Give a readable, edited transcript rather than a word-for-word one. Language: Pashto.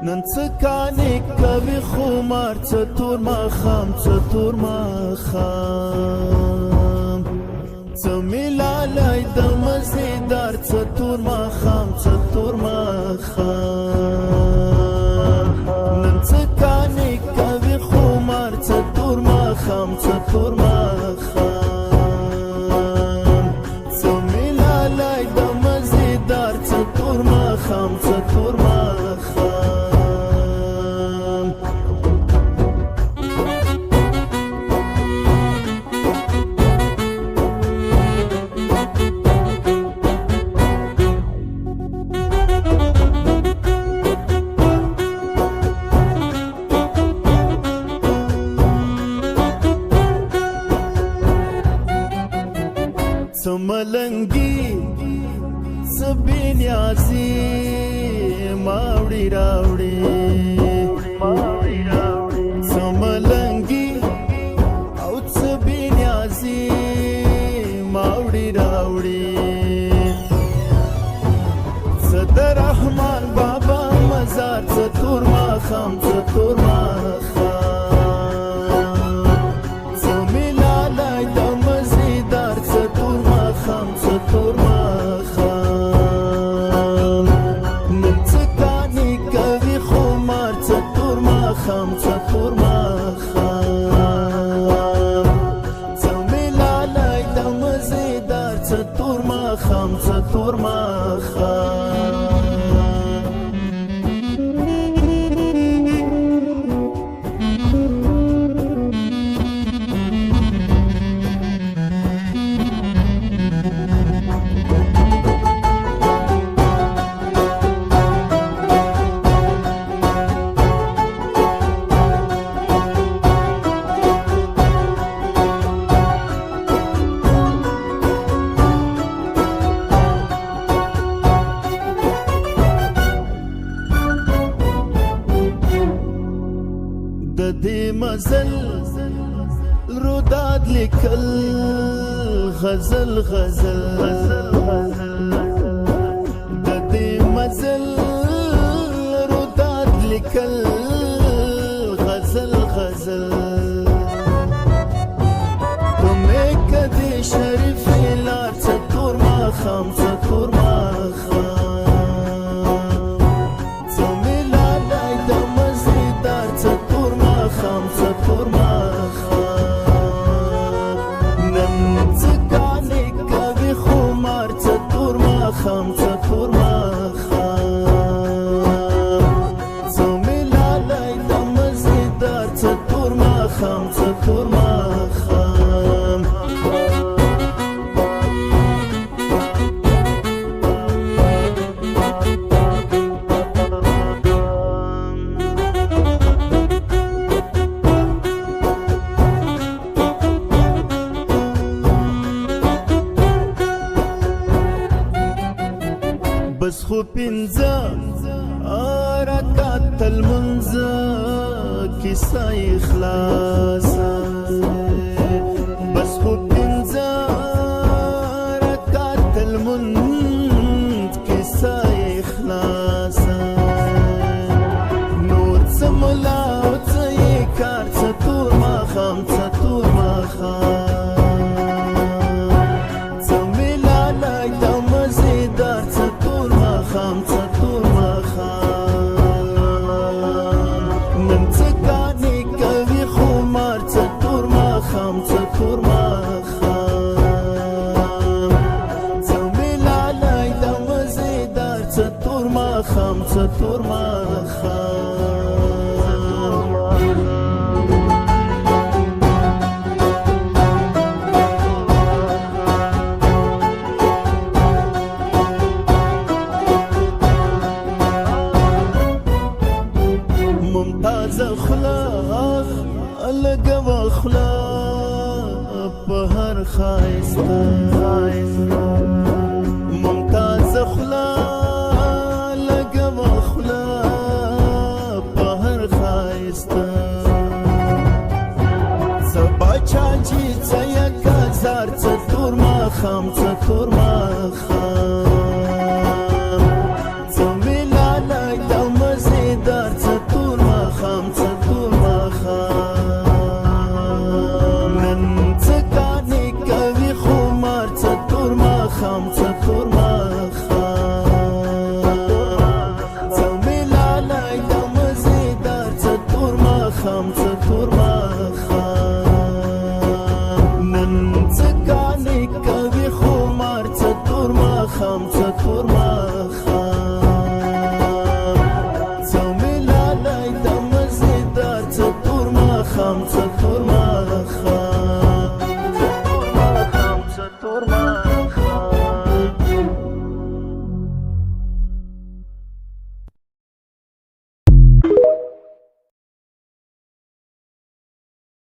نن څه کانې کوي خمار څه تور ماښام څه تور ماښام څه ملالی د مزېدار څه تور ماښام څه تور ماښام نن څه کانې کوي خمار څه تور ماښام څه تور ماښام څه ملالی د مزېدار څه تور ماښام څه تور ماښام څه ملنګي څه بېنیازي ماوړي راوړي څه ملنګي او څه بېنیازي ماوړي راوړي څه د رحمان بابا مزار څه تور ماښام څه تور ماښام څه ملالی د مزېدار څه تور ماښام څه تور ماښام نن څه کانې کوي خمار څه تور ماښام څه تور ماښام څه ملالی د مزېدار څه تور ماښام څه تور ماښام د دې مزل روداد لیکل غزل غزل د دې مزل روداد لیکل غزل غزل کومې کدي شریف لار څه تور ماښام څه تور ماښام څه ملالی د مزېدار څه تور ماښام څه تور ماښام نن څه کانې کوي خمار څه تور ماښام څه تور ماښام څه ملالی د مزېدار څه تور ماښام څه تور ماښام بس خو پنځه رکعت لمونځ کیسه یې خلاصه بس خو پنځه رکعت لمونځ کیسه یې خلاصه نور څه ملا او څه یې کار څه تور ماښام څه تور ماښام څه ملالی د مزېدار څه تور ماښام څه تور ماښام نن څه کانې کوي خمار څه تور ماښام څه تور ماښام څه ملالی د مزېدار څه تور ماښام څه تور ماښام ممتازه خوله لګوه خوله په هر ښایسته ممتازه خوله لګوه خوله په هر ښایسته